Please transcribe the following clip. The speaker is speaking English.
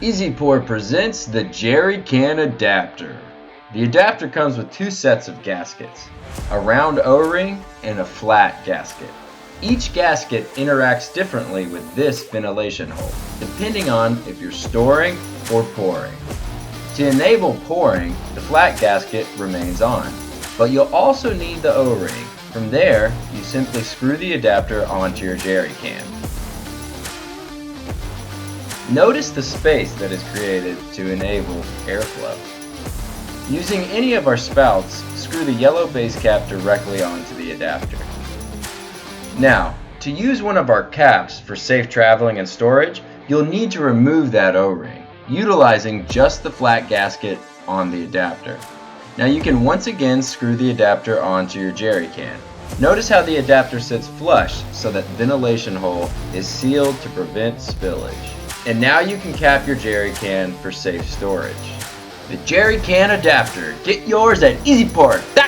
EasyPour presents the jerry can adapter. The adapter comes with two sets of gaskets, a round O-ring and a flat gasket. Each gasket interacts differently with this ventilation hole, depending on if you're storing or pouring. To enable pouring, the flat gasket remains on, but you'll also need the O-ring. From there, you simply screw the adapter onto your jerry can. Notice the space that is created to enable airflow. Using any of our spouts, screw the yellow base cap directly onto the adapter. Now, to use one of our caps for safe traveling and storage, you'll need to remove that O-ring, utilizing just the flat gasket on the adapter. Now you can once again screw the adapter onto your jerry can. Notice how the adapter sits flush so that the ventilation hole is sealed to prevent spillage. And now you can cap your jerry can for safe storage. The jerry can adapter. Get yours at EasyPour.com.